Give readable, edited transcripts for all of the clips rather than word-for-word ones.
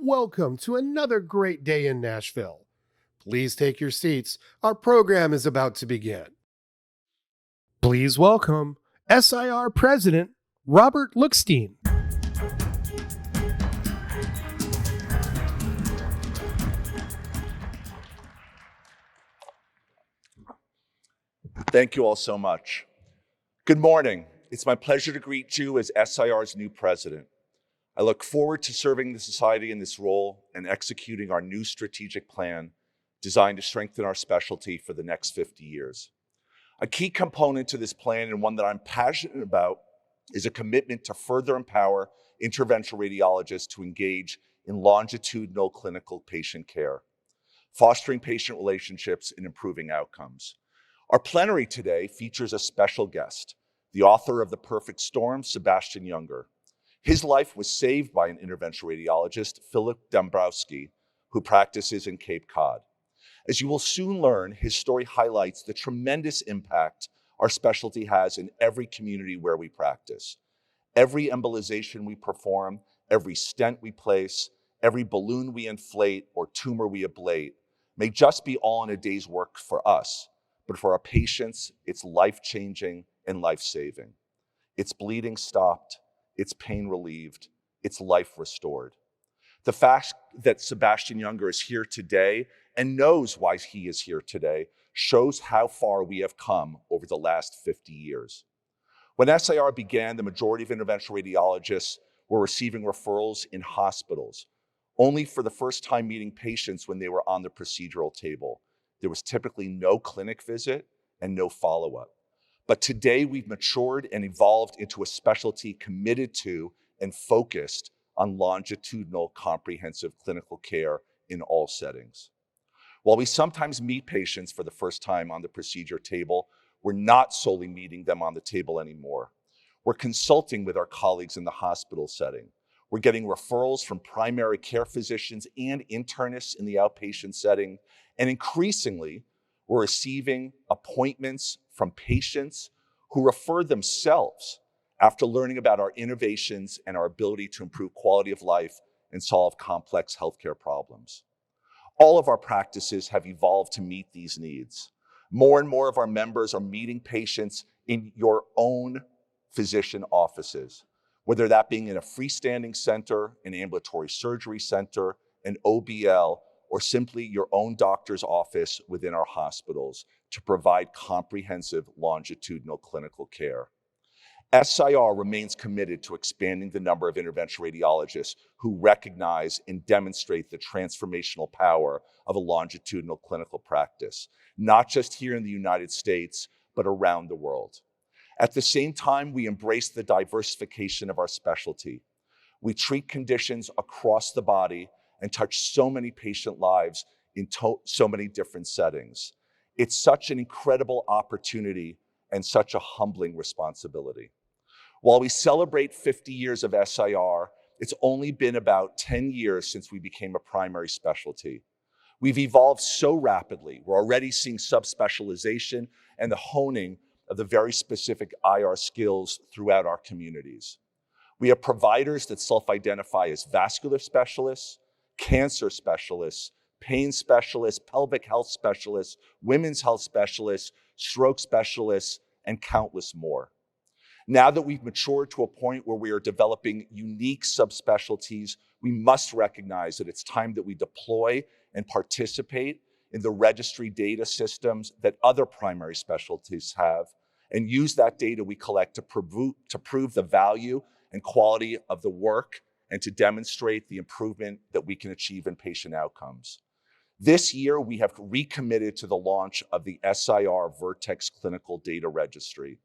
Welcome to another great day in Nashville. Please take your seats. Our program is about to begin. Please welcome FSIR President Robert Lookstein. Thank you all so much. Good morning. It's my pleasure to greet you as FSIR's new president. I look forward to serving the society in this role and executing our new strategic plan designed to strengthen our specialty for the next 50 years. A key component to this plan, and one that I'm passionate about, is a commitment to further empower interventional radiologists to engage in longitudinal clinical patient care, fostering patient relationships and improving outcomes. Our plenary today features a special guest, the author of The Perfect Storm, Sebastian Junger. His life was saved by an interventional radiologist, Philip Dombrowski, who practices in Cape Cod. As you will soon learn, his story highlights the tremendous impact our specialty has in every community where we practice. Every embolization we perform, every stent we place, every balloon we inflate or tumor we ablate may just be all in a day's work for us, but for our patients, it's life-changing and life-saving. It's bleeding stopped, it's pain relieved, it's life restored. The fact that Sebastian Junger is here today and knows why he is here today shows how far we have come over the last 50 years. When FSIR began, the majority of interventional radiologists were receiving referrals in hospitals, only for the first time meeting patients when they were on the procedural table. There was typically no clinic visit and no follow-up. But today we've matured and evolved into a specialty committed to and focused on longitudinal comprehensive clinical care in all settings. While we sometimes meet patients for the first time on the procedure table, we're not solely meeting them on the table anymore. We're consulting with our colleagues in the hospital setting. We're getting referrals from primary care physicians and internists in the outpatient setting. And increasingly, we're receiving appointments from patients who refer themselves after learning about our innovations and our ability to improve quality of life and solve complex healthcare problems. All of our practices have evolved to meet these needs. More and more of our members are meeting patients in your own physician offices, whether that being in a freestanding center, an ambulatory surgery center, an OBL, or simply your own doctor's office within our hospitals to provide comprehensive longitudinal clinical care. FSIR remains committed to expanding the number of interventional radiologists who recognize and demonstrate the transformational power of a longitudinal clinical practice, not just here in the United States, but around the world. At the same time, we embrace the diversification of our specialty. We treat conditions across the body and touch so many patient lives in so many different settings. It's such an incredible opportunity and such a humbling responsibility. While we celebrate 50 years of FSIR, it's only been about 10 years since we became a primary specialty. We've evolved so rapidly. We're already seeing subspecialization and the honing of the very specific IR skills throughout our communities. We have providers that self-identify as vascular specialists, cancer specialists, pain specialists, pelvic health specialists, women's health specialists, stroke specialists, and countless more. Now that we've matured to a point where we are developing unique subspecialties, we must recognize that it's time that we deploy and participate in the registry data systems that other primary specialties have and use that data we collect to prove the value and quality of the work and to demonstrate the improvement that we can achieve in patient outcomes. This year, we have recommitted to the launch of the FSIR Vertex Clinical Data Registry.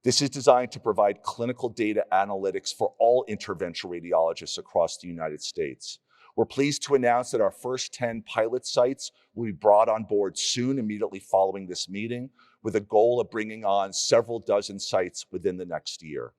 This is designed to provide clinical data analytics for all interventional radiologists across the United States. We're pleased to announce that our first 10 pilot sites will be brought on board soon, immediately following this meeting, with a goal of bringing on several dozen sites within the next year.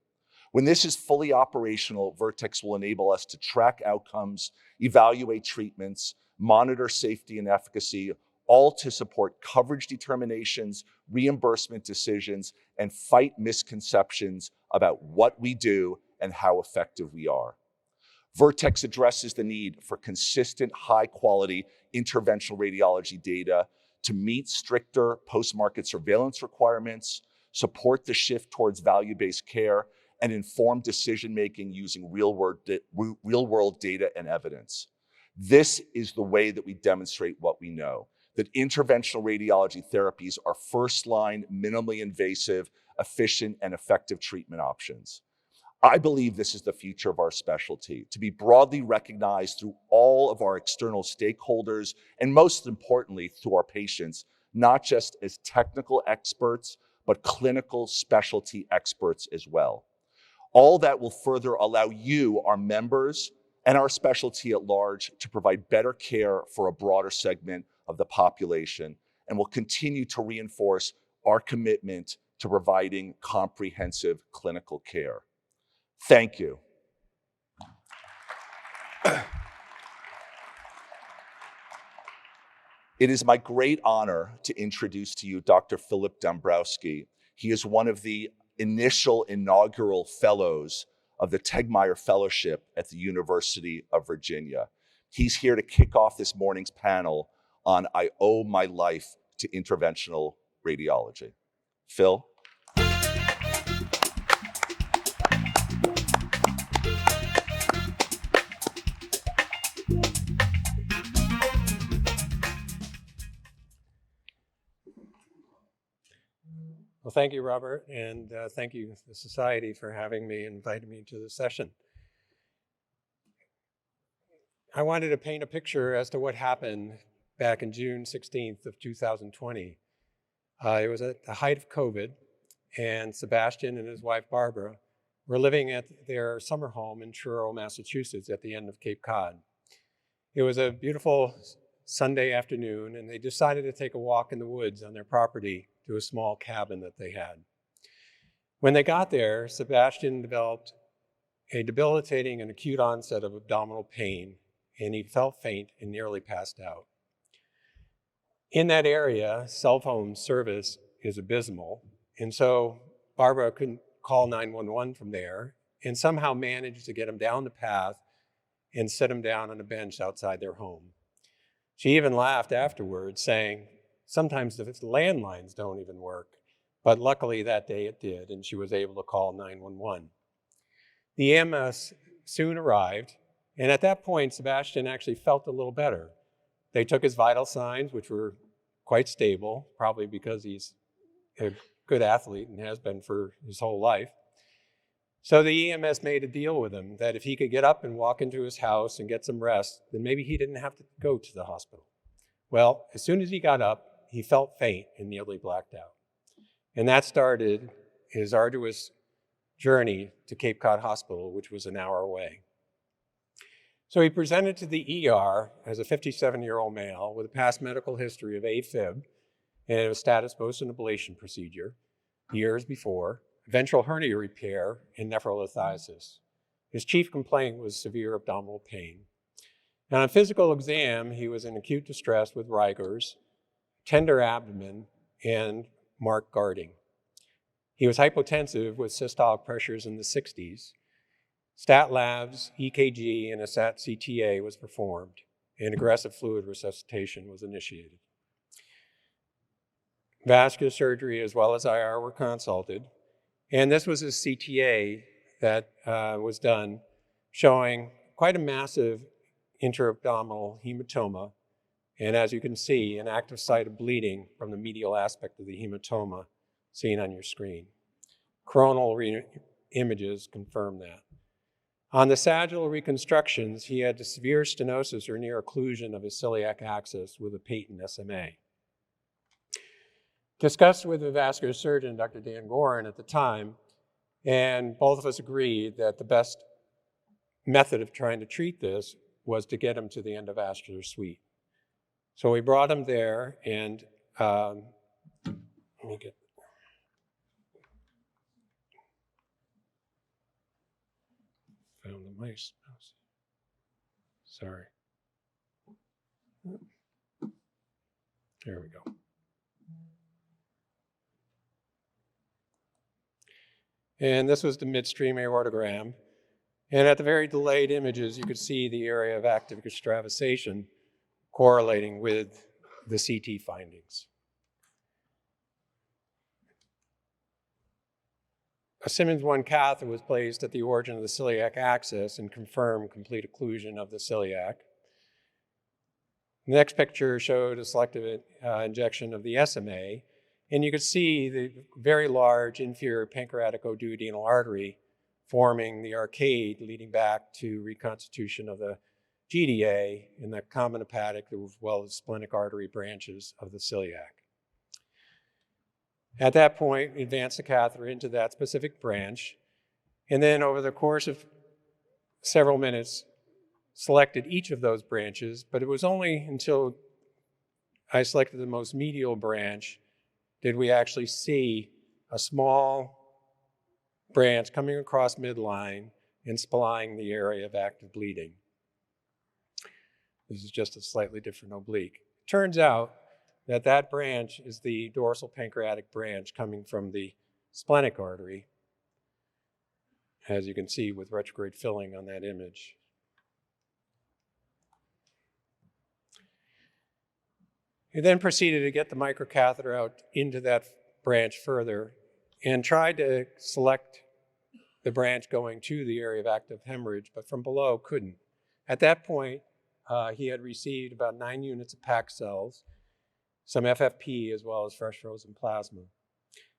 When this is fully operational, Vertex will enable us to track outcomes, evaluate treatments, monitor safety and efficacy, all to support coverage determinations, reimbursement decisions, and fight misconceptions about what we do and how effective we are. Vertex addresses the need for consistent, high-quality interventional radiology data to meet stricter post-market surveillance requirements, support the shift towards value-based care, and inform decision-making using real-world data and evidence. This is the way that we demonstrate what we know, that interventional radiology therapies are first-line, minimally invasive, efficient, and effective treatment options. I believe this is the future of our specialty, to be broadly recognized through all of our external stakeholders, and most importantly, through our patients, not just as technical experts, but clinical specialty experts as well. All that will further allow you, our members, and our specialty at large to provide better care for a broader segment of the population, and will continue to reinforce our commitment to providing comprehensive clinical care. Thank you. It is my great honor to introduce to you Dr. Philip Dombrowski. He is one of the initial inaugural fellows of the Tegmeyer Fellowship at the University of Virginia. He's here to kick off this morning's panel on I Owe My Life to Interventional Radiology. Phil? Well, thank you, Robert, and thank you, the Society, for having me and inviting me to the session. I wanted to paint a picture as to what happened back in June 16th of 2020. It was at the height of COVID, and Sebastian and his wife, Barbara, were living at their summer home in Truro, Massachusetts, at the end of Cape Cod. It was a beautiful Sunday afternoon, and they decided to take a walk in the woods on their property to a small cabin that they had. When they got there, Sebastian developed a debilitating and acute onset of abdominal pain, and he felt faint and nearly passed out. In that area, cell phone service is abysmal, and so Barbara couldn't call 911 from there, and somehow managed to get him down the path and sit him down on a bench outside their home. She even laughed afterwards, saying, sometimes the landlines don't even work, but luckily that day it did, and she was able to call 911. The EMS soon arrived, and at that point, Sebastian actually felt a little better. They took his vital signs, which were quite stable, probably because he's a good athlete and has been for his whole life. So the EMS made a deal with him that if he could get up and walk into his house and get some rest, then maybe he didn't have to go to the hospital. Well, as soon as he got up, he felt faint and nearly blacked out. And that started his arduous journey to Cape Cod Hospital, which was an hour away. So he presented to the ER as a 57-year-old male with a past medical history of AFib and a status Boson ablation procedure years before, ventral hernia repair, and nephrolithiasis. His chief complaint was severe abdominal pain. And on physical exam, he was in acute distress with rigors, tender abdomen, and marked guarding. He was hypotensive with systolic pressures in the 60s. Stat labs, EKG, and a SAT CTA was performed, and aggressive fluid resuscitation was initiated. Vascular surgery as well as IR were consulted, and this was a CTA that was done showing quite a massive intra-abdominal hematoma, and as you can see, an active site of bleeding from the medial aspect of the hematoma seen on your screen. Coronal images confirm that. On the sagittal reconstructions, he had a severe stenosis or near occlusion of his celiac axis with a patent SMA. Discussed with the vascular surgeon, Dr. Dan Gorin, at the time, and both of us agreed that the best method of trying to treat this was to get him to the endovascular suite. So we brought him there, and let me get. Found the mice. Sorry. There we go. And this was the midstream aortogram. And at the very delayed images, you could see the area of active extravasation correlating with the CT findings. A Simmons 1 catheter was placed at the origin of the celiac axis and confirmed complete occlusion of the celiac. The next picture showed a selective injection of the SMA, and you could see the very large inferior pancreaticoduodenal artery forming the arcade leading back to reconstitution of the GDA in the common hepatic as well as splenic artery branches of the celiac. At that point, we advanced the catheter into that specific branch, and then over the course of several minutes, selected each of those branches, but it was only until I selected the most medial branch did we actually see a small branch coming across midline and splying the area of active bleeding. This is just a slightly different oblique. Turns out that that branch is the dorsal pancreatic branch coming from the splenic artery, as you can see with retrograde filling on that image. He then proceeded to get the microcatheter out into that branch further and tried to select the branch going to the area of active hemorrhage, but from below couldn't. At that point, he had received about 9 units of PAC cells, some FFP, as well as fresh frozen plasma.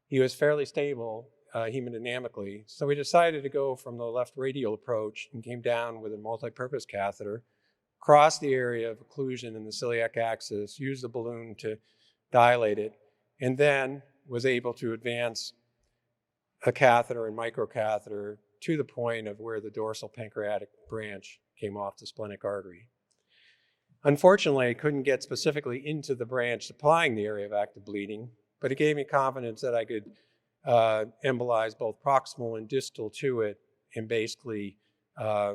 He was fairly stable hemodynamically, so we decided to go from the left radial approach and came down with a multi-purpose catheter, crossed the area of occlusion in the celiac axis, used the balloon to dilate it, and then was able to advance a catheter and microcatheter to the point of where the dorsal pancreatic branch came off the splenic artery. Unfortunately, I couldn't get specifically into the branch supplying the area of active bleeding, but it gave me confidence that I could embolize both proximal and distal to it and basically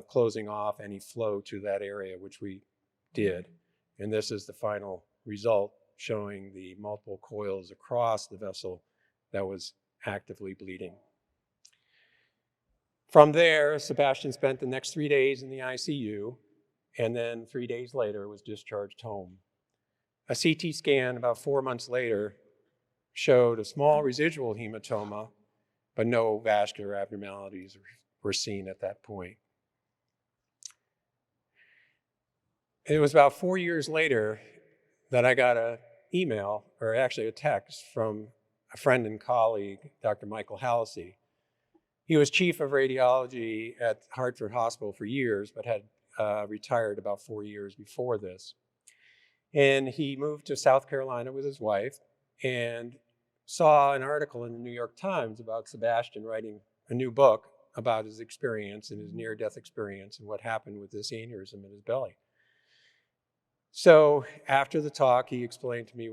closing off any flow to that area, which we did. And this is the final result showing the multiple coils across the vessel that was actively bleeding. From there, Sebastian spent the next 3 days in the ICU, and then 3 days later was discharged home. A CT scan about 4 months later showed a small residual hematoma, but no vascular abnormalities were seen at that point. It was about 4 years later that I got an email, or actually a text, from a friend and colleague, Dr. Michael Hallisey. He was chief of radiology at Hartford Hospital for years, but had retired about 4 years before this. And he moved to South Carolina with his wife and saw an article in the New York Times about Sebastian writing a new book about his experience and his near-death experience and what happened with this aneurysm in his belly. So after the talk, he explained to me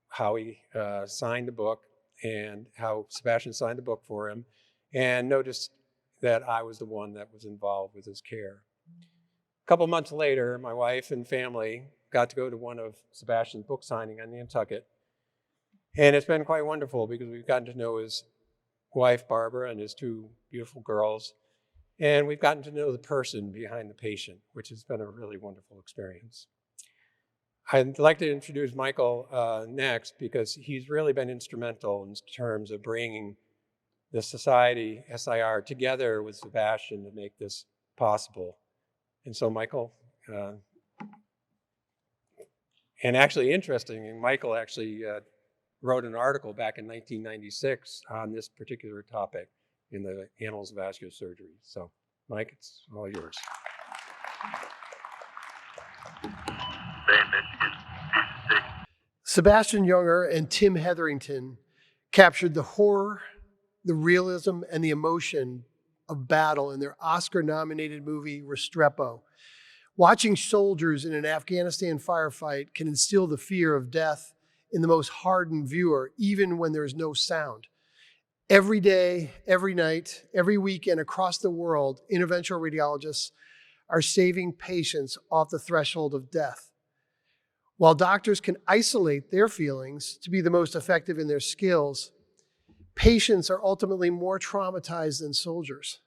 how he signed the book and how Sebastian signed the book for him, and noticed that I was the one that was involved with his care. A couple months later, my wife and family got to go to one of Sebastian's book signing on Nantucket. And it's been quite wonderful because we've gotten to know his wife, Barbara, and his 2 beautiful girls. And we've gotten to know the person behind the patient, which has been a really wonderful experience. I'd like to introduce Michael next because he's really been instrumental in terms of bringing the society, FSIR, together with Sebastian to make this possible. And so Michael, and actually interesting, Michael actually wrote an article back in 1996 on this particular topic in the Annals of Vascular Surgery. So Mike, it's all yours. Sebastian Junger and Tim Hetherington captured the horror, the realism, and the emotion of battle in their Oscar-nominated movie Restrepo. Watching soldiers in an Afghanistan firefight can instill the fear of death in the most hardened viewer, even when there is no sound. Every day, every night, every weekend across the world, interventional radiologists are saving patients off the threshold of death. While doctors can isolate their feelings to be the most effective in their skills, patients are ultimately more traumatized than soldiers.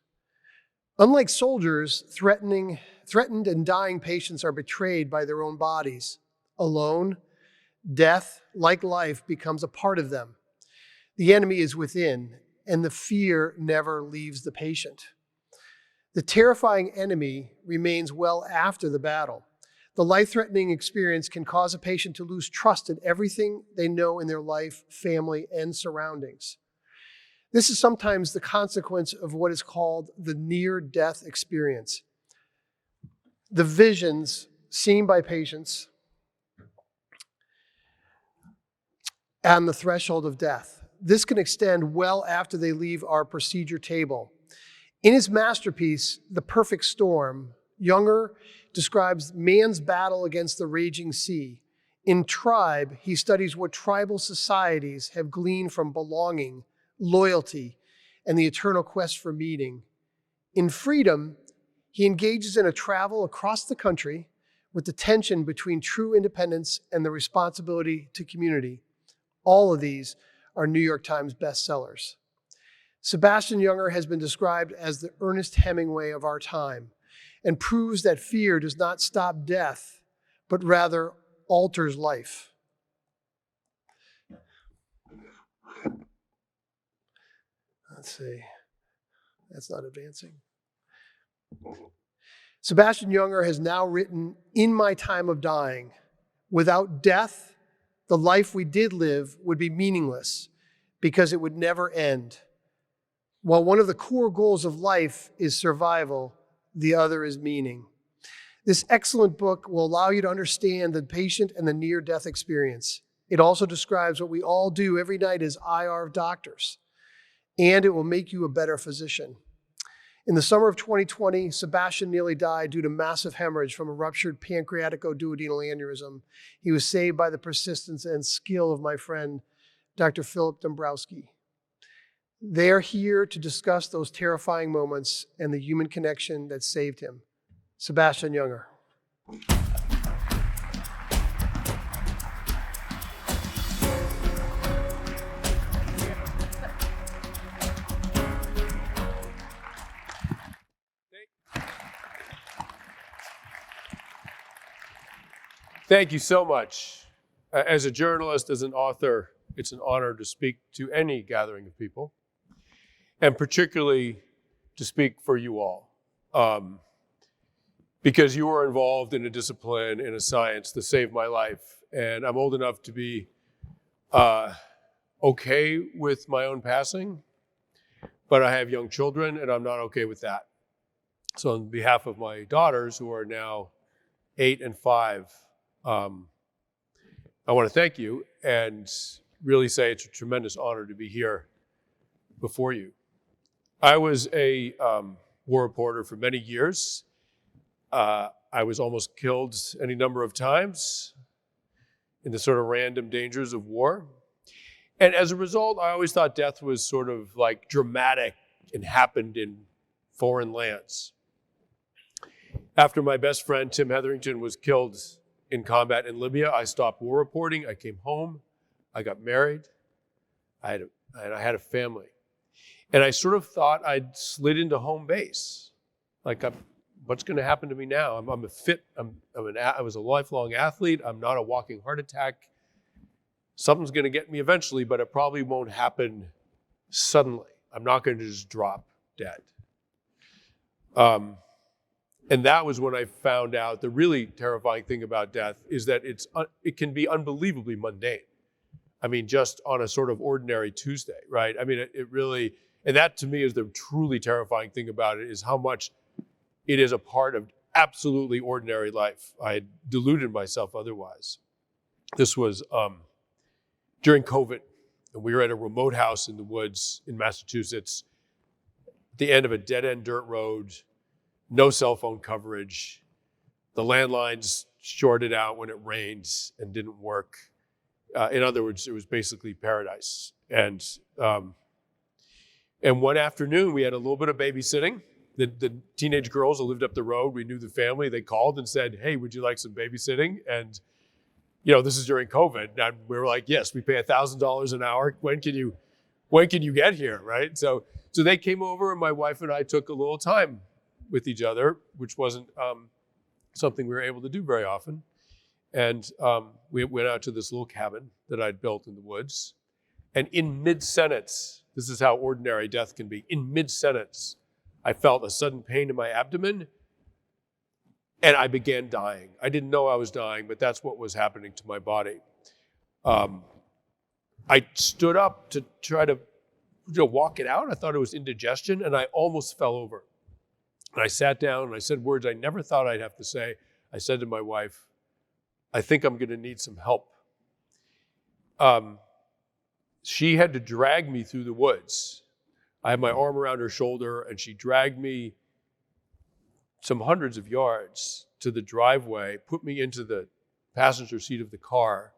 Unlike soldiers, threatened and dying patients are betrayed by their own bodies. Alone, death, like life, becomes a part of them. The enemy is within, and the fear never leaves the patient. The terrifying enemy remains well after the battle. The life-threatening experience can cause a patient to lose trust in everything they know in their life, family, and surroundings. This is sometimes the consequence of what is called the near-death experience. The visions seen by patients on the threshold of death. This can extend well after they leave our procedure table. In his masterpiece, The Perfect Storm, Junger describes man's battle against the raging sea. In Tribe, he studies what tribal societies have gleaned from belonging, loyalty, and the eternal quest for meaning. In Freedom, he engages in a travel across the country with the tension between true independence and the responsibility to community. All of these are New York Times bestsellers. Sebastian Junger has been described as the Ernest Hemingway of our time and proves that fear does not stop death, but rather alters life. Let's see, that's not advancing. Sebastian Junger has now written, In My Time of Dying, without death, the life we did live would be meaningless because it would never end. While one of the core goals of life is survival, the other is meaning. This excellent book will allow you to understand the patient and the near-death experience. It also describes what we all do every night as IR doctors, and it will make you a better physician. In the summer of 2020, Sebastian nearly died due to massive hemorrhage from a ruptured pancreaticoduodenal aneurysm. He was saved by the persistence and skill of my friend, Dr. Philip Dombrowski. They are here to discuss those terrifying moments and the human connection that saved him. Sebastian Junger. Thank you so much. As a journalist, as an author, it's an honor to speak to any gathering of people, and particularly to speak for you all, because you are involved in a discipline, in a science that saved my life. And I'm old enough to be okay with my own passing, but I have young children and I'm not okay with that. So on behalf of my daughters, who are now 8 and 5, I want to thank you and really say it's a tremendous honor to be here before you. I was a war reporter for many years. I was almost killed any number of times in the sort of random dangers of war. And as a result, I always thought death was sort of like dramatic and happened in foreign lands. After my best friend, Tim Hetherington, was killed in combat in Libya, I stopped war reporting. I came home. I got married. I had a family. And I sort of thought I'd slid into home base. Like, what's going to happen to me now? I was a lifelong athlete. I'm not a walking heart attack. Something's going to get me eventually, but it probably won't happen suddenly. I'm not going to just drop dead. And that was when I found out the really terrifying thing about death is that it can be unbelievably mundane. I mean, just on a sort of ordinary Tuesday, right? I mean, it really, and that to me is the truly terrifying thing about it, is how much it is a part of absolutely ordinary life. I had deluded myself otherwise. This was during COVID, and we were at a remote house in the woods in Massachusetts, at the end of a dead-end dirt road, no cell phone coverage. The landlines shorted out when it rained and didn't work. In other words, it was basically paradise. And one afternoon, we had a little bit of babysitting. The teenage girls who lived up the road, we knew the family, they called and said, hey, would you like some babysitting? And, you know, this is during COVID. And we were like, yes, we pay $1,000 an hour. When can you get here, right? So they came over and my wife and I took a little time with each other, which wasn't something we were able to do very often. And we went out to this little cabin that I'd built in the woods. And in mid-sentence, this is how ordinary death can be, in mid-sentence, I felt a sudden pain in my abdomen, and I began dying. I didn't know I was dying, but that's what was happening to my body. I stood up to try to walk it out. I thought it was indigestion, and I almost fell over. And I sat down, and I said words I never thought I'd have to say. I said to my wife, I think I'm going to need some help. She had to drag me through the woods. I had my arm around her shoulder, and she dragged me some hundreds of yards to the driveway, put me into the passenger seat of the car,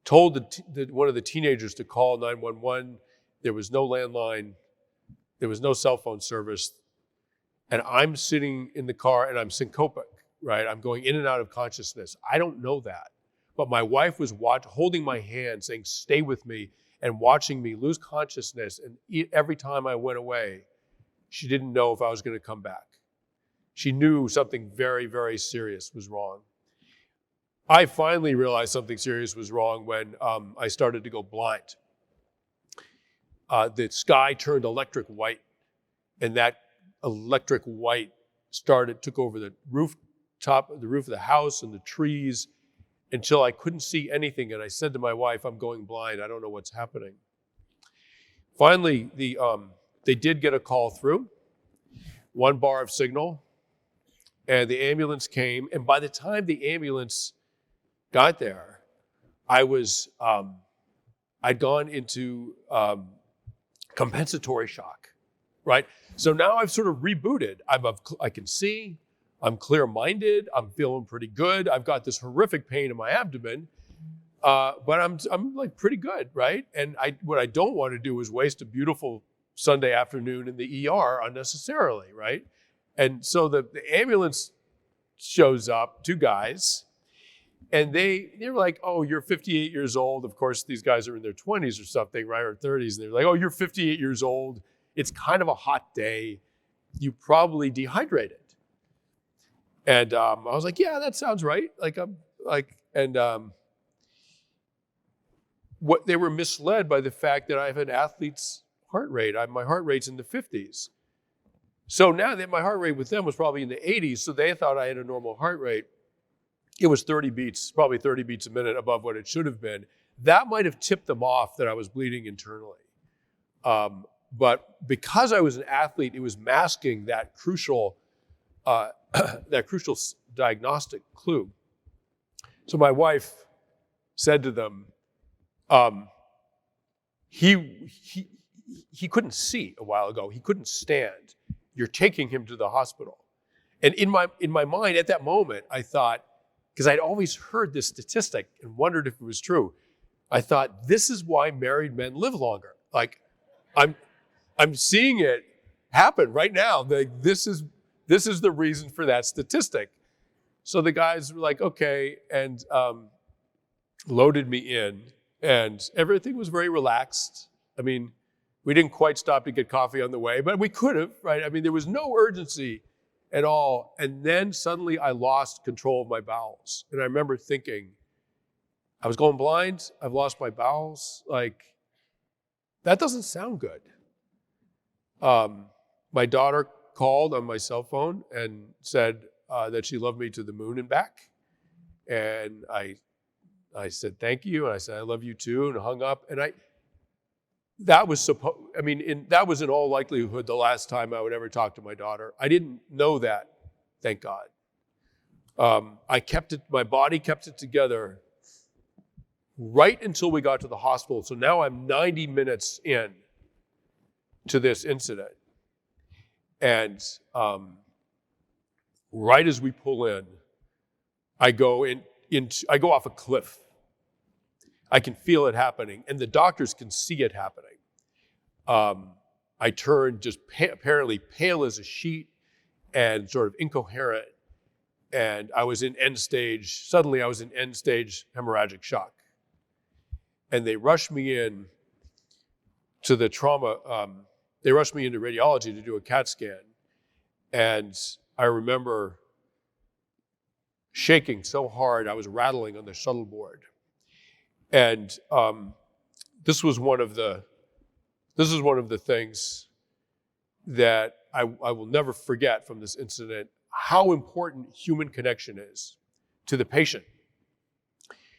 told one of the teenagers to call 911. There was no landline. There was no cell phone service. And I'm sitting in the car, and I'm syncopic, right? I'm going in and out of consciousness. I don't know that. But my wife was holding my hand, saying, stay with me, and watching me lose consciousness. And every time I went away, she didn't know if I was going to come back. She knew something very, very serious was wrong. I finally realized something serious was wrong when I started to go blind. The sky turned electric white, and that electric white took over the roof of the house and the trees until I couldn't see anything. And I said to my wife, I'm going blind. I don't know what's happening. Finally, they did get a call through, 1 bar of signal, and the ambulance came. And by the time the ambulance got there, I'd gone into compensatory shock, right? So now I've sort of rebooted. I can see, I'm clear-minded, I'm feeling pretty good. I've got this horrific pain in my abdomen, but I'm like pretty good, right? And what I don't want to do is waste a beautiful Sunday afternoon in the ER unnecessarily, right? And so the ambulance shows up, 2 guys, and they were like, oh, you're 58 years old. Of course, these guys are in their 20s or something, right, or 30s. And they're like, oh, you're 58 years old. It's kind of a hot day. You probably dehydrated. And I was like, yeah, that sounds right. What they were misled by the fact that I have an athlete's heart rate. My heart rate's in the 50s. So now that my heart rate with them was probably in the 80s, so they thought I had a normal heart rate. It was 30 beats, probably 30 beats a minute above what it should have been. That might have tipped them off that I was bleeding internally. But because I was an athlete, it was masking that crucial diagnostic clue. So my wife said to them, he couldn't see a while ago. He couldn't stand. You're taking him to the hospital. And in my mind at that moment, I thought, because I'd always heard this statistic and wondered if it was true, I thought, this is why married men live longer. Like, I'm seeing it happen right now. This is the reason for that statistic. So the guys were like, okay, and loaded me in, and everything was very relaxed. I mean, we didn't quite stop to get coffee on the way, but we could have, right? I mean, there was no urgency at all. And then suddenly I lost control of my bowels. And I remember thinking, I was going blind, I've lost my bowels. Like, that doesn't sound good. My daughter called on my cell phone and said that she loved me to the moon and back. And I said, thank you. And I said, I love you too, and hung up. And that was in all likelihood the last time I would ever talk to my daughter. I didn't know that, thank God. My body kept it together right until we got to the hospital. So now I'm 90 minutes in to this incident. And right as we pull in, I go off a cliff. I can feel it happening, and the doctors can see it happening. I turned just apparently pale as a sheet and sort of incoherent, and I was in end stage hemorrhagic shock. And they rushed me in to the trauma, they rushed me into radiology to do a CAT scan. And I remember shaking so hard, I was rattling on the shuttleboard. And this was one of the things that I will never forget from this incident, how important human connection is to the patient.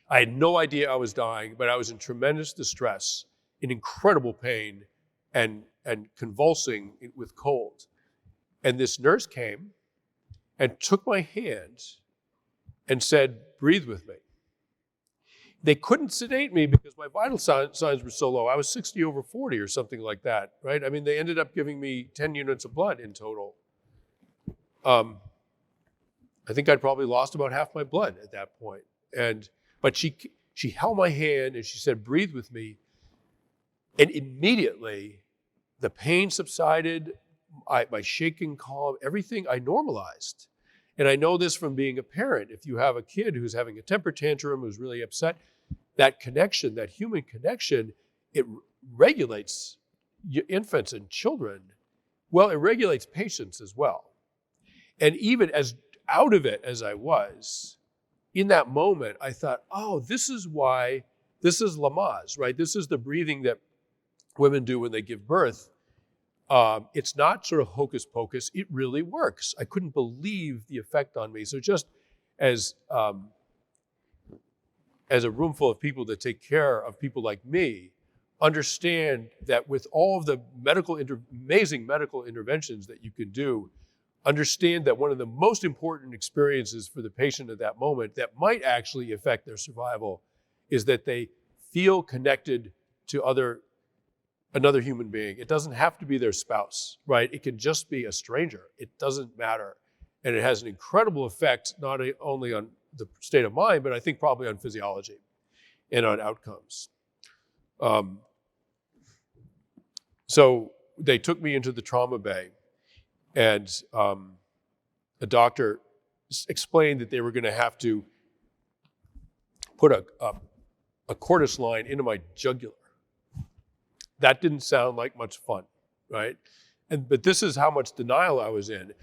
I had no idea I was dying, but I was in tremendous distress, in incredible pain, and convulsing with cold. And this nurse came and took my hand and said, "Breathe with me." They couldn't sedate me because my vital signs were so low. I was 60/40 or something like that, right? I mean, they ended up giving me 10 units of blood in total. I think I'd probably lost about half my blood at that point. But she held my hand and she said, "Breathe with me." And immediately the pain subsided, my shaking calmed, everything I normalized. And I know this from being a parent. If you have a kid who's having a temper tantrum, who's really upset, that connection, that human connection, it regulates infants and children. Well, it regulates patients as well. And even as out of it as I was, in that moment, I thought, oh, this is Lamaze, right? This is the breathing that women do when they give birth. It's not sort of hocus pocus. It really works. I couldn't believe the effect on me. So just as a room full of people that take care of people like me, understand that with all of the amazing medical interventions that you can do, understand that one of the most important experiences for the patient at that moment that might actually affect their survival is that they feel connected to another human being. It doesn't have to be their spouse, right? It can just be a stranger. It doesn't matter. And it has an incredible effect, not only on the state of mind, but I think probably on physiology and on outcomes. So they took me into the trauma bay, and a doctor explained that they were going to have to put a cordis line into my jugular. That didn't sound like much fun, right? But this is how much denial I was in.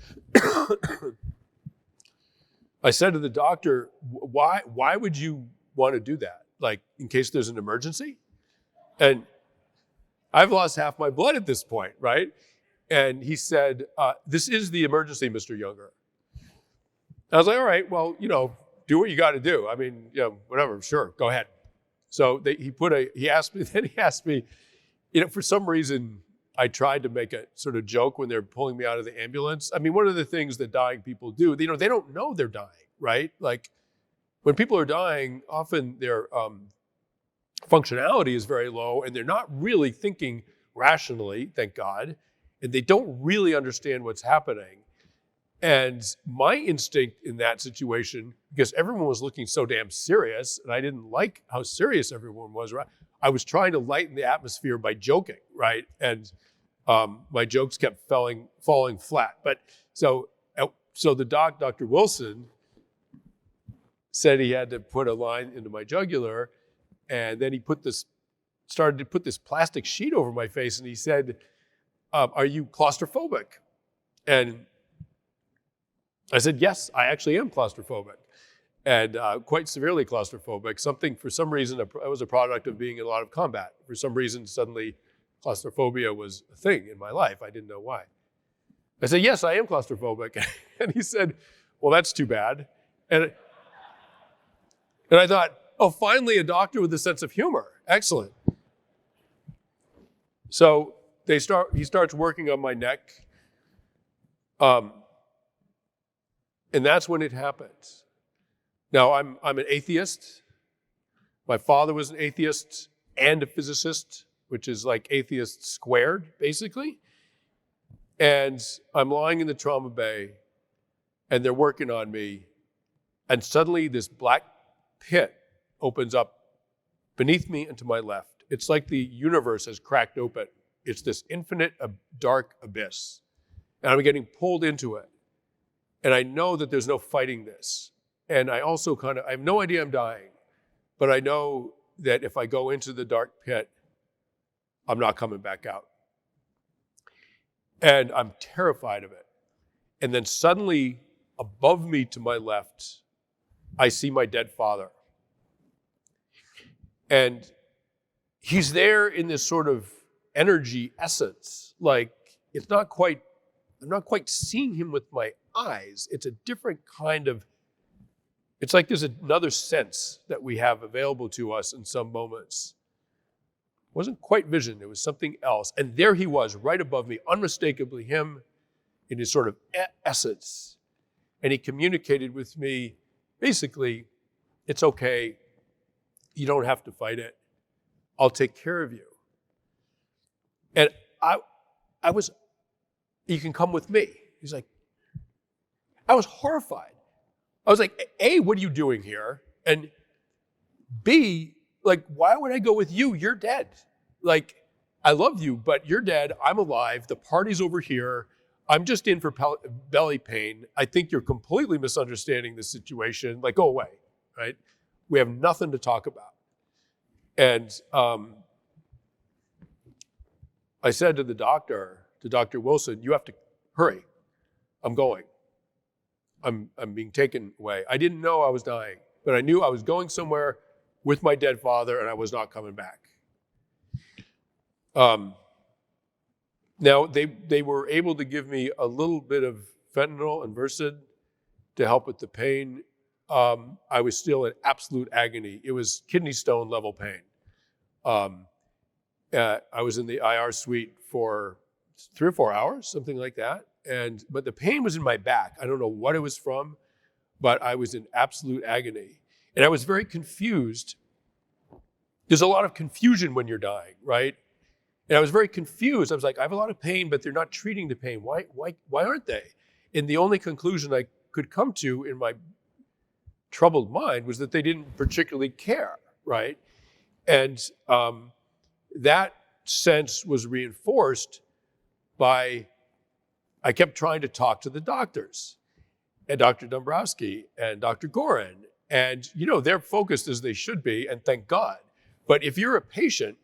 I said to the doctor, why would you want to do that? Like, in case there's an emergency? And I've lost half my blood at this point, right? And he said, "This is the emergency, Mr. Junger." I was like, all right, well, do what you got to do. I mean, whatever, sure, go ahead. So he asked me, for some reason, I tried to make a sort of joke when they're pulling me out of the ambulance. I mean, one of the things that dying people do, they don't know they're dying, right? Like, when people are dying, often their functionality is very low, and they're not really thinking rationally, thank God, and they don't really understand what's happening. And my instinct in that situation, because everyone was looking so damn serious, and I didn't like how serious everyone was, right? I was trying to lighten the atmosphere by joking, right? And my jokes kept falling flat. But so the Dr. Wilson said he had to put a line into my jugular, and then he started to put this plastic sheet over my face, and he said, "Are you claustrophobic?" And I said, "Yes, I actually am claustrophobic, and quite severely claustrophobic. For some reason, I was a product of being in a lot of combat. For some reason, suddenly claustrophobia was a thing in my life. I didn't know why." I said, "Yes, I am claustrophobic." And he said, "Well, that's too bad." And I thought, oh, finally a doctor with a sense of humor. Excellent. So he starts working on my neck. And that's when it happens. Now, I'm an atheist. My father was an atheist and a physicist, which is like atheist squared, basically. And I'm lying in the trauma bay, and they're working on me. And suddenly this black pit opens up beneath me and to my left. It's like the universe has cracked open. It's this infinite, dark abyss. And I'm getting pulled into it. And I know that there's no fighting this. And I also I have no idea I'm dying, but I know that if I go into the dark pit, I'm not coming back out. And I'm terrified of it. And then suddenly, above me to my left, I see my dead father. And he's there in this sort of energy essence. Like, I'm not quite seeing him with my eyes. It's a different kind of, it's like there's another sense that we have available to us in some moments. It wasn't quite vision, it was something else. And there he was, right above me, unmistakably him in his sort of essence. And he communicated with me, basically, it's okay, you don't have to fight it. I'll take care of you. And I was, you can come with me. He's like, I was horrified. I was like, A, what are you doing here? And B, like, why would I go with you? You're dead. Like, I love you, but you're dead. I'm alive. The party's over here. I'm just in for belly pain. I think you're completely misunderstanding the situation. Like, go away, right? We have nothing to talk about. And I said to the doctor, to Dr. Wilson, you have to hurry. I'm going. I'm being taken away. I didn't know I was dying, but I knew I was going somewhere with my dead father and I was not coming back. Now, they were able to give me a little bit of fentanyl and Versed to help with the pain. I was still in absolute agony. It was kidney stone level pain. I was in the IR suite for 3 or 4 hours, something like that. But the pain was in my back. I don't know what it was from, but I was in absolute agony. And I was very confused. There's a lot of confusion when you're dying, right? And I was very confused. I was like, I have a lot of pain, but they're not treating the pain. Why aren't they? And the only conclusion I could come to in my troubled mind was that they didn't particularly care, right? And that sense was reinforced by, I kept trying to talk to the doctors, and Dr. Dombrowski and Dr. Gorin, and they're focused as they should be, and thank God. But if you're a patient,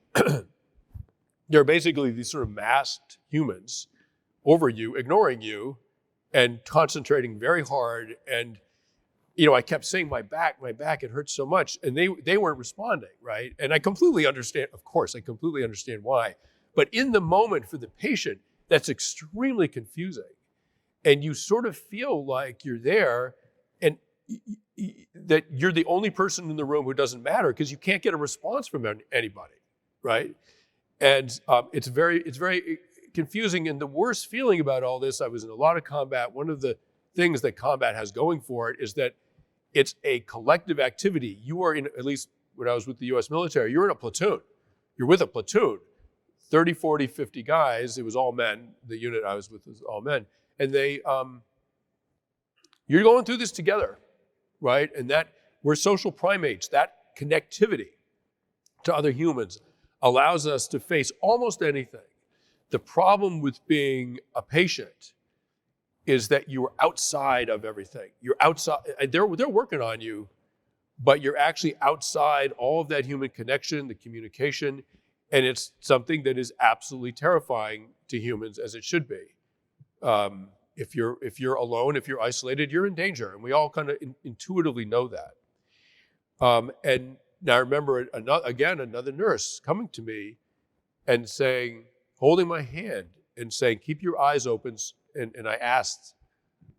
they're basically these sort of masked humans over you, ignoring you, and concentrating very hard. And I kept saying, my back, it hurts so much. And they weren't responding, right? And I completely understand, of course, I completely understand why. But in the moment for the patient, that's extremely confusing. And you sort of feel like you're there and that you're the only person in the room who doesn't matter because you can't get a response from anybody, right? And it's very confusing. And the worst feeling about all this, I was in a lot of combat. One of the things that combat has going for it is that it's a collective activity. You are in, at least when I was with the US military, you're in a platoon. You're with a platoon, 30, 40, 50 guys. It was all men. The unit I was with was all men. And you're going through this together, right? And that we're social primates. That connectivity to other humans allows us to face almost anything. The problem with being a patient is that you're outside of everything. You're outside, they're working on you, but you're actually outside all of that human connection, the communication, and it's something that is absolutely terrifying to humans, as it should be. If you're alone, if you're isolated, you're in danger, and we all kind of intuitively know that. And now I remember another nurse coming to me and saying, holding my hand and saying, keep your eyes open. And I asked,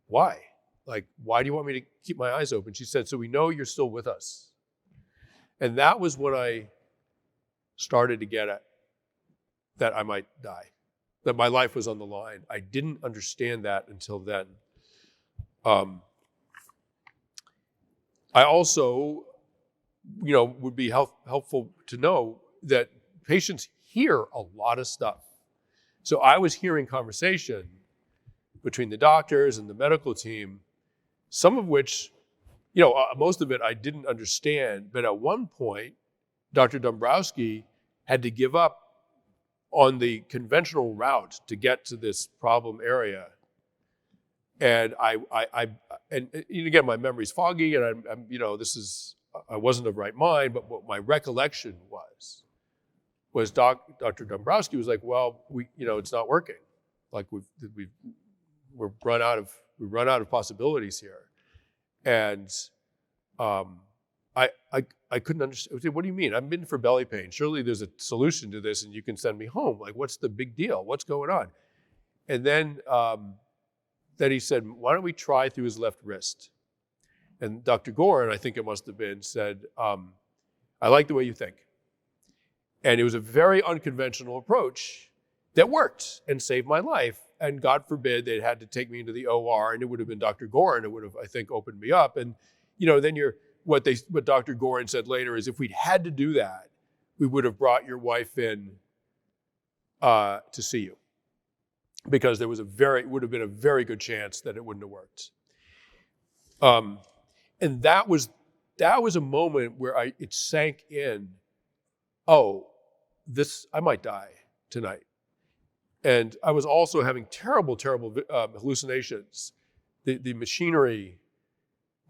why? Like, why do you want me to keep my eyes open? She said, so we know you're still with us. And that was when I started to get it, that I might die, that my life was on the line. I didn't understand that until then. I also, would be helpful to know that patients hear a lot of stuff. So I was hearing conversation between the doctors and the medical team, some of which, most of it I didn't understand. But at one point, Dr. Dombrowski had to give up on the conventional route to get to this problem area. And and again, my memory's foggy, and I wasn't of right mind, but what my recollection was Dr. Dombrowski was like, well, it's not working. Like we're run out of run out of possibilities here. And I couldn't understand. I said, what do you mean? I'm in for belly pain. Surely there's a solution to this and you can send me home. Like, what's the big deal? What's going on? And then he said, why don't we try through his left wrist? And Dr. Gorin, I think it must have been, said, I like the way you think. And it was a very unconventional approach that worked and saved my life. And God forbid they'd had to take me into the OR, and it would have been Dr. Gorin who would have, I think, opened me up. And then what Dr. Gorin said later is, if we'd had to do that, we would have brought your wife in to see you, because there was would have been a very good chance that it wouldn't have worked. And that was a moment where it sank in. Oh, I might die tonight. And I was also having terrible, terrible hallucinations. The machinery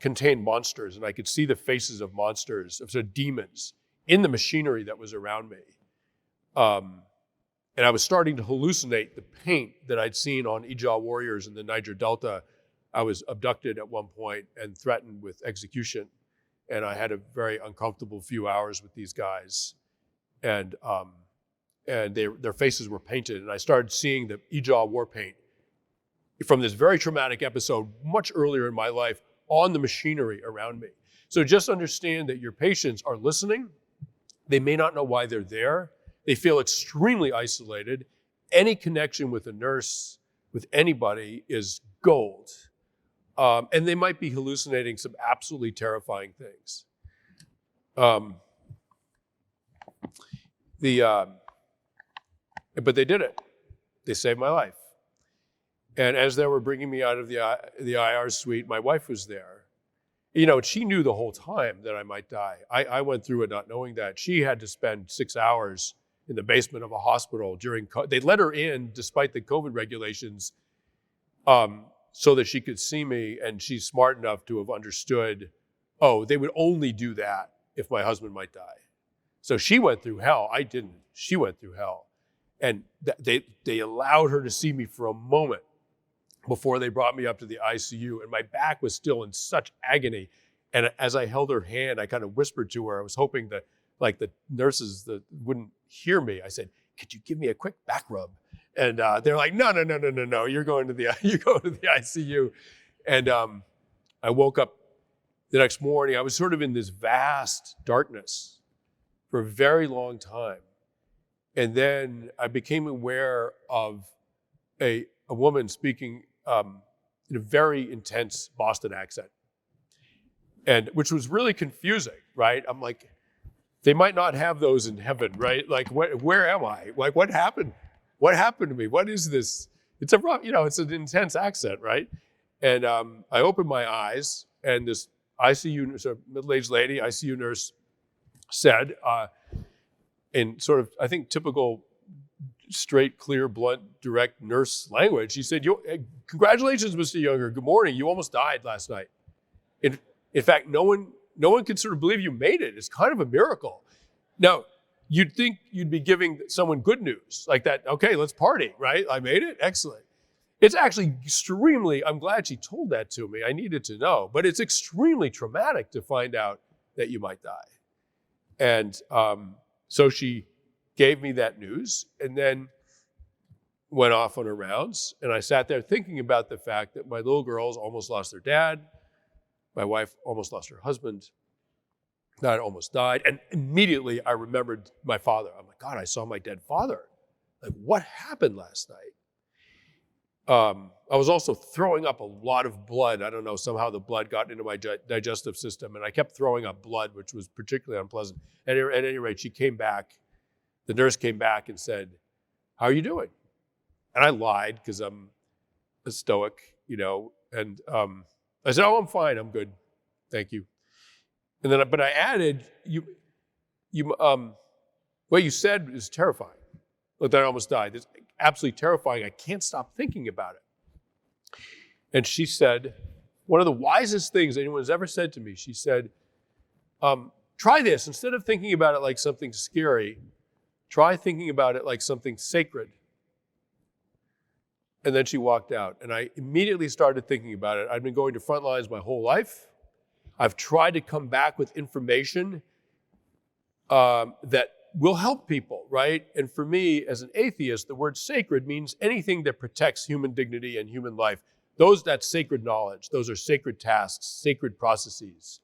contained monsters, and I could see the faces of monsters, of sort of demons, in the machinery that was around me. And I was starting to hallucinate the paint that I'd seen on Ijah warriors in the Niger Delta. I was abducted at one point and threatened with execution. And I had a very uncomfortable few hours with these guys. And their faces were painted. And I started seeing the Ijah war paint from this very traumatic episode much earlier in my life on the machinery around me. So just understand that your patients are listening. They may not know why they're there. They feel extremely isolated. Any connection with a nurse, with anybody, is gold. And they might be hallucinating some absolutely terrifying things. But they did it. They saved my life. And as they were bringing me out of the IR suite, my wife was there. She knew the whole time that I might die. I went through it not knowing that. She had to spend 6 hours in the basement of a hospital they let her in despite the COVID regulations, so that she could see me, and she's smart enough to have understood, they would only do that if my husband might die. So she went through hell. I didn't. She went through hell. And they allowed her to see me for a moment before they brought me up to the ICU, and my back was still in such agony. And as I held her hand, I kind of whispered to her. I was hoping that, like, the nurses that wouldn't hear me. I said, "Could you give me a quick back rub?" And they're like, "No, you're going to the ICU." And I woke up the next morning. I was sort of in this vast darkness for a very long time. And then I became aware of a woman speaking in a very intense Boston accent, and which was really confusing, right? I'm like, they might not have those in heaven, right? Like, where am I? Like, what happened? What happened to me? What is this? It's a rough, it's an intense accent, right? And I opened my eyes, and this ICU, so middle-aged lady, ICU nurse, said, in sort of, I think, typical straight, clear, blunt, direct nurse language, she said, "Congratulations, Mr. Junger. Good morning. You almost died last night." In fact, no one could sort of believe you made it. It's kind of a miracle. Now, you'd think you'd be giving someone good news like that. Okay, let's party, right? I made it. Excellent. It's actually I'm glad she told that to me. I needed to know, but it's extremely traumatic to find out that you might die. And so she gave me that news and then went off on her rounds. And I sat there thinking about the fact that my little girls almost lost their dad. My wife almost lost her husband. Dad almost died. And immediately I remembered my father. I'm like, God, I saw my dead father. Like, what happened last night? I was also throwing up a lot of blood. I don't know, somehow the blood got into my digestive system, and I kept throwing up blood, which was particularly unpleasant. At any rate, she came back. The nurse came back and said, "How are you doing?" And I lied because I'm a stoic, and I said, "Oh, I'm fine. I'm good. Thank you." And then, but I added, what you said is terrifying. Look, that I almost died. It's absolutely terrifying. I can't stop thinking about it. And she said, one of the wisest things anyone's ever said to me, she said, try this. Instead of thinking about it like something scary, try thinking about it like something sacred. And then she walked out. And I immediately started thinking about it. I'd been going to Frontlines my whole life. I've tried to come back with information that will help people, right? And for me, as an atheist, the word sacred means anything that protects human dignity and human life. That's sacred knowledge. Those are sacred tasks, sacred processes.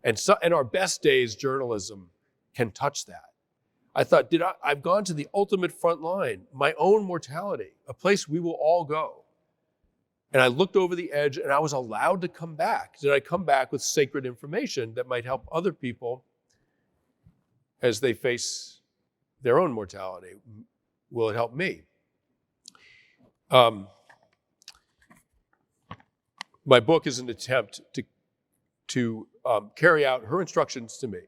And our best days, journalism can touch that. I thought, I've gone to the ultimate front line, my own mortality, a place we will all go. And I looked over the edge and I was allowed to come back. Did I come back with sacred information that might help other people as they face their own mortality? Will it help me? My book is an attempt to carry out her instructions to me,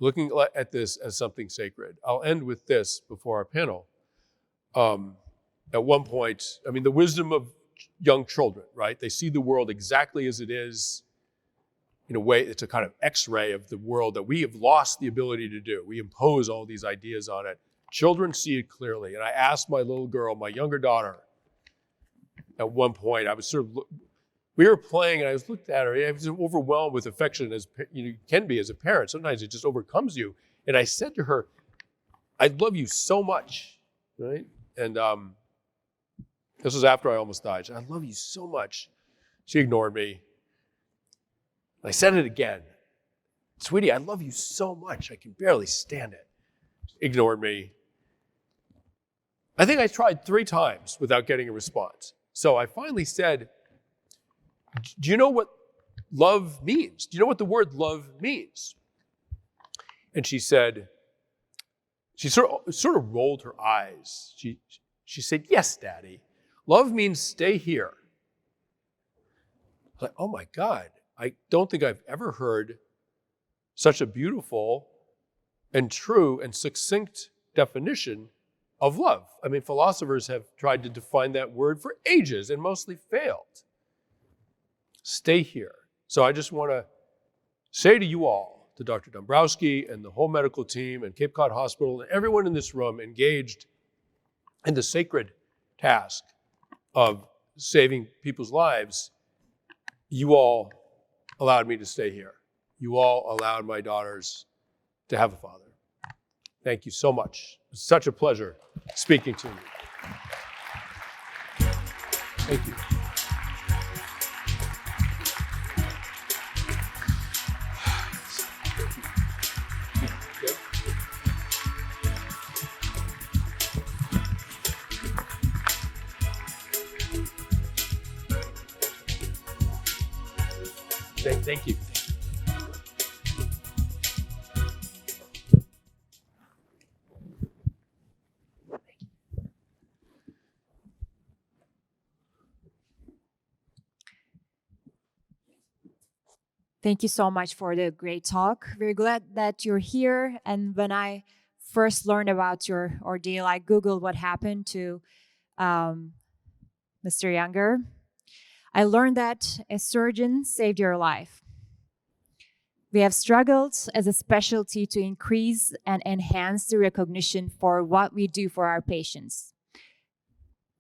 looking at this as something sacred. I'll end with this before our panel. At one point, the wisdom of young children, right? They see the world exactly as it is. In a way, it's a kind of X-ray of the world that we have lost the ability to do. We impose all these ideas on it. Children see it clearly. And I asked my little girl, my younger daughter, at one point, we were playing and I was looked at her, and I was overwhelmed with affection as you can be as a parent. Sometimes it just overcomes you. And I said to her, I love you so much, right? And this was after I almost died. She said, I love you so much. She ignored me. I said it again. Sweetie, I love you so much. I can barely stand it. She ignored me. I think I tried 3 times without getting a response. So I finally said, do you know what love means? Do you know what the word love means? And she said, she sort of rolled her eyes. She said, yes, Daddy. Love means stay here. I was like, oh my God, I don't think I've ever heard such a beautiful and true and succinct definition of love. Philosophers have tried to define that word for ages and mostly failed. Stay here. So I just want to say to you all, to Dr. Dombrowski and the whole medical team and Cape Cod Hospital and everyone in this room engaged in the sacred task of saving people's lives, you all allowed me to stay here. You all allowed my daughters to have a father. Thank you so much. It's such a pleasure speaking to you. Thank you. Thank you. Thank you so much for the great talk. Very glad that you're here. And when I first learned about your ordeal, I Googled what happened to Mr. Junger. I learned that a surgeon saved your life. We have struggled as a specialty to increase and enhance the recognition for what we do for our patients.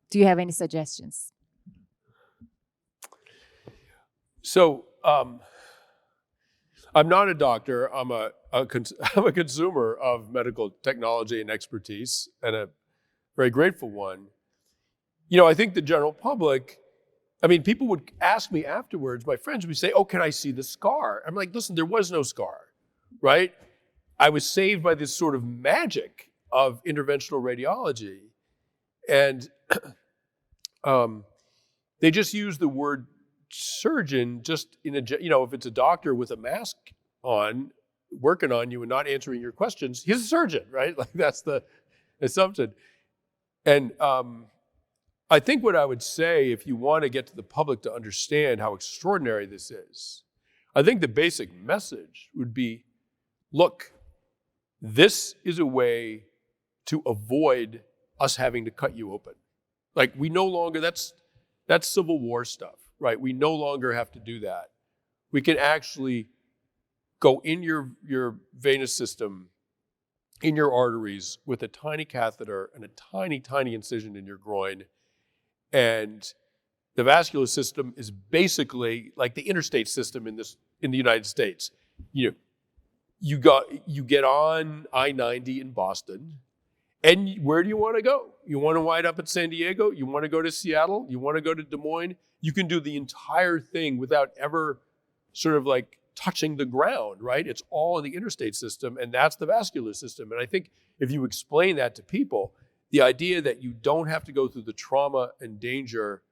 Do you have any suggestions? So, I'm not a doctor. I'm a consumer of medical technology and expertise, and a very grateful one. I think the general public, people would ask me afterwards, my friends would say, oh, can I see the scar? I'm like, listen, there was no scar, right? I was saved by this sort of magic of interventional radiology. And they just use the word surgeon just in if it's a doctor with a mask on, working on you and not answering your questions, he's a surgeon, right? Like that's the assumption. And I think what I would say, if you want to get to the public to understand how extraordinary this is, I think the basic message would be, look, this is a way to avoid us having to cut you open. Like we no longer, that's Civil War stuff, right? We no longer have to do that. We can actually go in your venous system, in your arteries with a tiny catheter and a tiny, tiny incision in your groin And the vascular system is basically like the interstate system in the United States. You get on I-90 in Boston, and where do you want to go? You want to wind up at San Diego? You want to go to Seattle? You want to go to Des Moines? You can do the entire thing without ever sort of like touching the ground, right? It's all in the interstate system, and that's the vascular system. And I think if you explain that to people, the idea that you don't have to go through the trauma and danger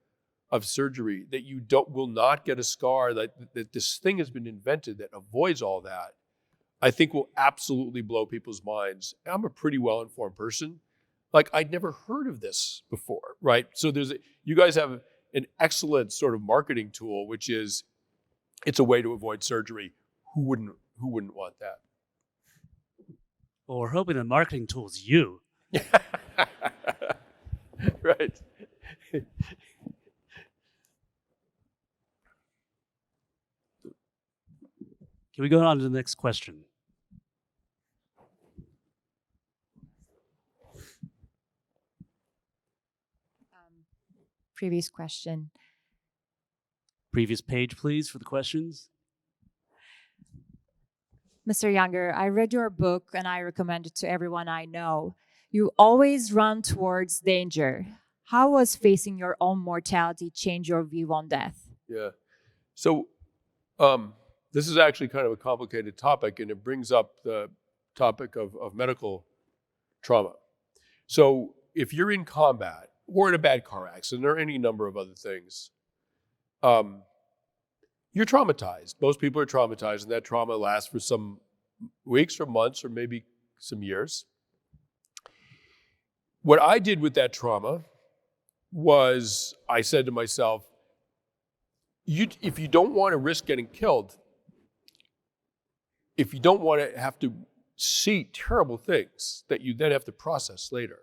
of surgery, that you will not get a scar, that this thing has been invented that avoids all that, I think will absolutely blow people's minds. I'm a pretty well-informed person. Like, I'd never heard of this before, right? So you guys have an excellent sort of marketing tool, which is, it's a way to avoid surgery. Who wouldn't want that? Well, we're hoping the marketing tool is you. Right. Can we go on to the next question? Previous question. Previous page, please, for the questions. Mr. Junger, I read your book and I recommend it to everyone I know. You always run towards danger. How was facing your own mortality change your view on death? Yeah. So this is actually kind of a complicated topic, and it brings up the topic of medical trauma. So if you're in combat or in a bad car accident or any number of other things, you're traumatized. Most people are traumatized, and that trauma lasts for some weeks or months or maybe some years. What I did with that trauma was I said to myself, if you don't want to risk getting killed, if you don't want to have to see terrible things that you then have to process later,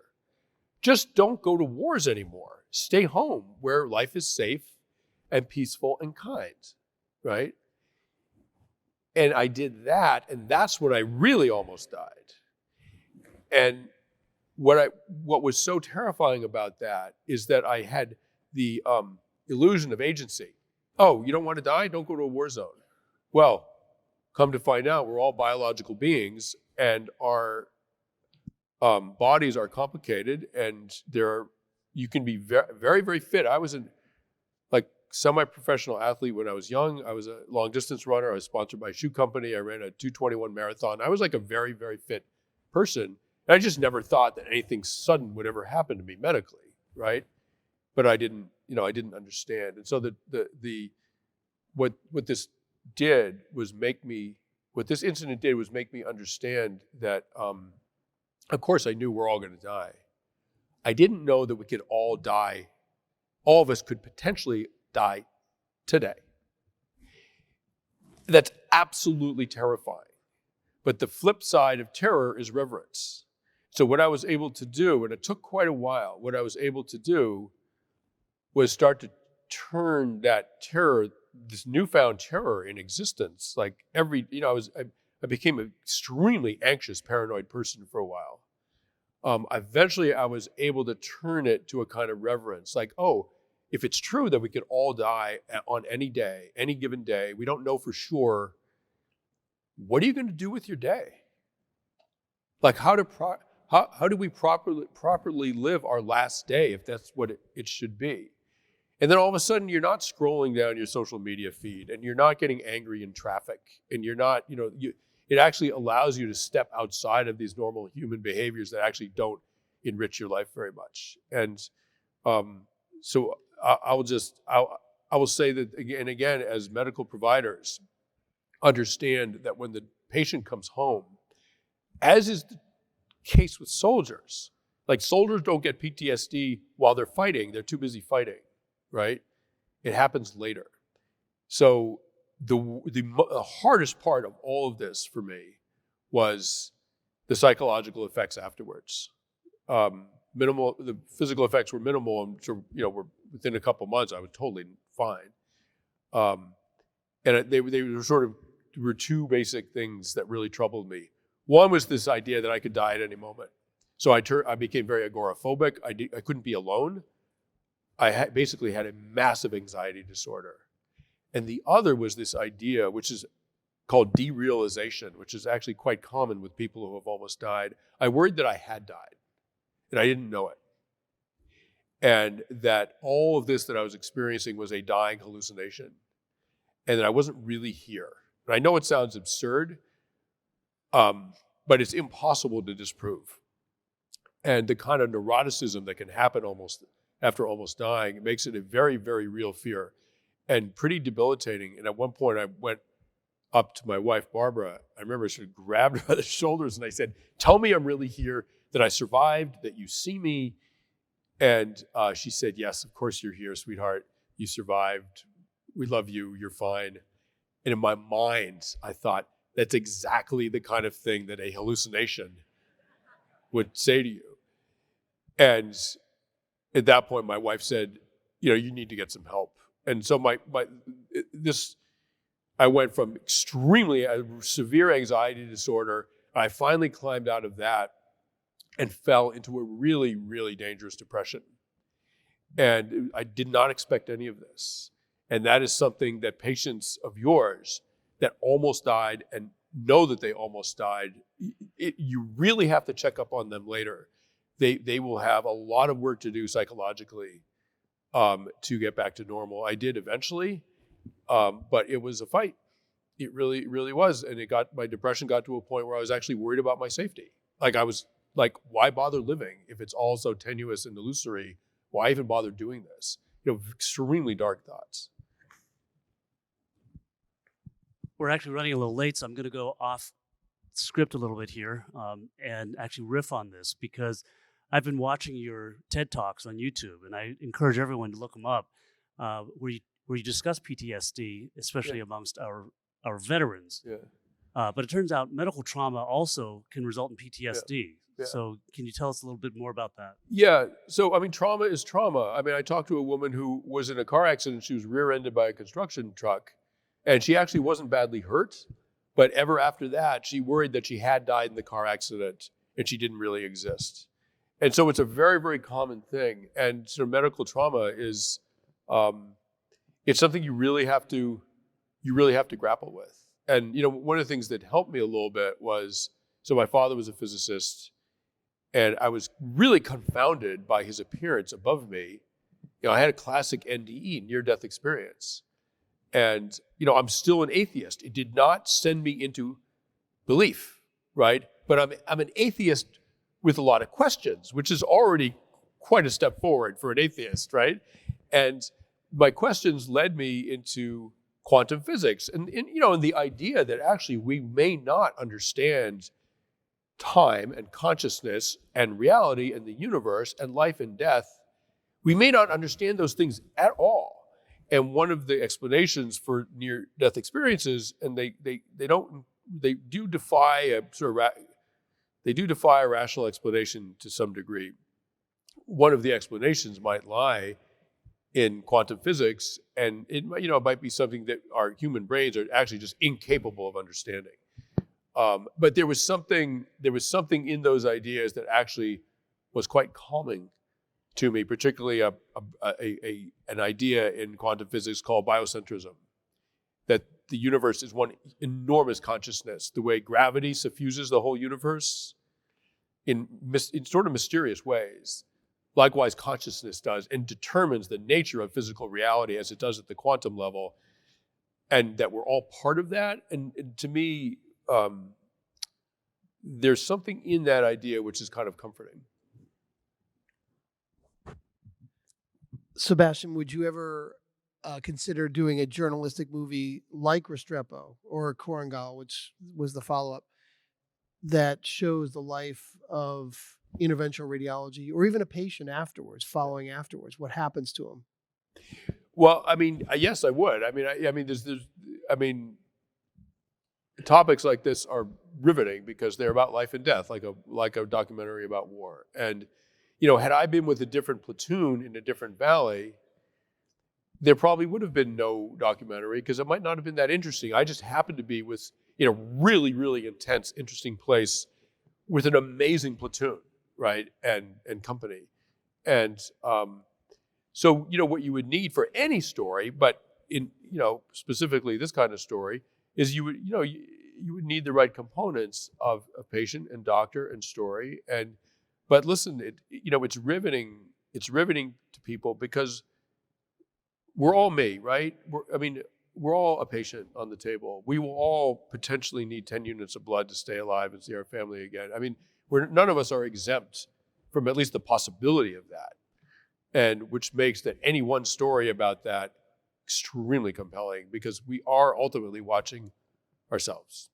just don't go to wars anymore. Stay home where life is safe and peaceful and kind, right? And I did that, and that's when I really almost died. And what was so terrifying about that is that I had the illusion of agency. Oh, you don't want to die? Don't go to a war zone. Well, come to find out, we're all biological beings, and our bodies are complicated, and you can be very, very, very fit. I was like semi-professional athlete when I was young. I was a long distance runner. I was sponsored by a shoe company. I ran a 2:21 marathon. I was like a very, very fit person. And I just never thought that anything sudden would ever happen to me medically, right? But I didn't understand. And so what this incident did was make me understand that, of course I knew we're all gonna die. I didn't know that we could all die. All of us could potentially die today. That's absolutely terrifying. But the flip side of terror is reverence. So what I was able to do, and it took quite a while, what I was able to do was start to turn that terror, this newfound terror in existence, like I became an extremely anxious, paranoid person for a while. Eventually I was able to turn it to a kind of reverence, like, oh, if it's true that we could all die on any day, any given day, we don't know for sure, what are you going to do with your day? Like, how do we properly live our last day if that's what it should be? And then all of a sudden you're not scrolling down your social media feed, and you're not getting angry in traffic, and you're not, it actually allows you to step outside of these normal human behaviors that actually don't enrich your life very much. And so I will say that again, as medical providers, understand that when the patient comes home, as is the case with soldiers, like soldiers don't get PTSD while they're fighting, they're too busy fighting, right? It happens later. So the hardest part of all of this for me was the psychological effects afterwards. The physical effects were minimal, and were within a couple months I was totally fine. And they were two basic things that really troubled me. One was this idea that I could die at any moment. So I became very agoraphobic. I couldn't be alone. basically had a massive anxiety disorder. And the other was this idea, which is called derealization, which is actually quite common with people who have almost died. I worried that I had died, and I didn't know it. And that all of this that I was experiencing was a dying hallucination, and that I wasn't really here. And I know it sounds absurd, but it's impossible to disprove. And the kind of neuroticism that can happen after almost dying makes it a very, very real fear and pretty debilitating. And at one point I went up to my wife, Barbara. I remember I sort of grabbed her by the shoulders and I said, "Tell me I'm really here, that I survived, that you see me." And she said, "Yes, of course you're here, sweetheart. You survived. We love you. You're fine." And in my mind, I thought, that's exactly the kind of thing that a hallucination would say to you. And at that point, my wife said, "You need to get some help." And so I went from extremely severe anxiety disorder. I finally climbed out of that and fell into a really, really dangerous depression. And I did not expect any of this. And that is something that patients of yours that almost died and know that they almost died, you really have to check up on them later. They will have a lot of work to do psychologically to get back to normal. I did eventually, but it was a fight. It really, really was. And my depression got to a point where I was actually worried about my safety. I was like, why bother living if it's all so tenuous and illusory? Why even bother doing this? Extremely dark thoughts. We're actually running a little late, so I'm going to go off script a little bit here and actually riff on this, because I've been watching your TED Talks on YouTube, and I encourage everyone to look them up, where you discuss PTSD, especially amongst our veterans. Yeah. But it turns out medical trauma also can result in PTSD. Yeah. So can you tell us a little bit more about that? Yeah. So, trauma is trauma. I talked to a woman who was in a car accident. She was rear-ended by a construction truck, and she actually wasn't badly hurt. But ever after that, she worried that she had died in the car accident and she didn't really exist. And so it's a very, very common thing. And sort of medical trauma is, it's something you really have to grapple with. And, one of the things that helped me a little bit was, so my father was a physicist, and I was really confounded by his appearance above me. I had a classic NDE, near-death experience. And, I'm still an atheist. It did not send me into belief, right? But I'm an atheist with a lot of questions, which is already quite a step forward for an atheist, right? And my questions led me into quantum physics and the idea that actually we may not understand time and consciousness and reality and the universe and life and death. We may not understand those things at all. And one of the explanations for near-death experiences, and they do defy a rational explanation to some degree. One of the explanations might lie in quantum physics, and it might be something that our human brains are actually just incapable of understanding. But there was something in those ideas that actually was quite calming to me, particularly an idea in quantum physics called biocentrism, that the universe is one enormous consciousness, the way gravity suffuses the whole universe in sort of mysterious ways. Likewise, consciousness does, and determines the nature of physical reality as it does at the quantum level, and that we're all part of that. And to me, there's something in that idea which is kind of comforting. Sebastian, would you ever consider doing a journalistic movie like Restrepo or Korengal, which was the follow-up, that shows the life of interventional radiology, or even a patient following afterwards? What happens to him? Well, yes, I would. Topics like this are riveting because they're about life and death, like a documentary about war. And had I been with a different platoon in a different valley, there probably would have been no documentary because it might not have been that interesting. I just happened to be in a really, really intense, interesting place with an amazing platoon, right, and company. And So, what you would need for any story, but in, specifically this kind of story, is you would need the right components of a patient and doctor and story. But listen, it's riveting. It's riveting to people because we're all me, right? We're all a patient on the table. We will all potentially need 10 units of blood to stay alive and see our family again. None of us are exempt from at least the possibility of that. And which makes that any one story about that extremely compelling because we are ultimately watching ourselves.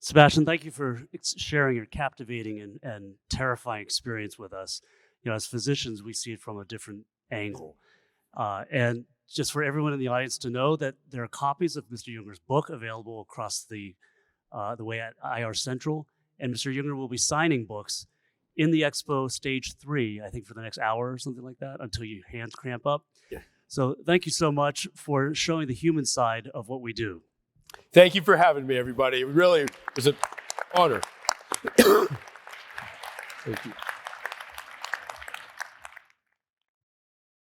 Sebastian, thank you for sharing your captivating and terrifying experience with us. As physicians, we see it from a different angle. And just for everyone in the audience to know that there are copies of Mr. Junger's book available across the way at IR Central, and Mr. Junger will be signing books in the expo stage 3, I think for the next hour or something like that, until your hands cramp up. Yeah. So thank you so much for showing the human side of what we do. Thank you for having me, everybody. It really was an honor. Thank you.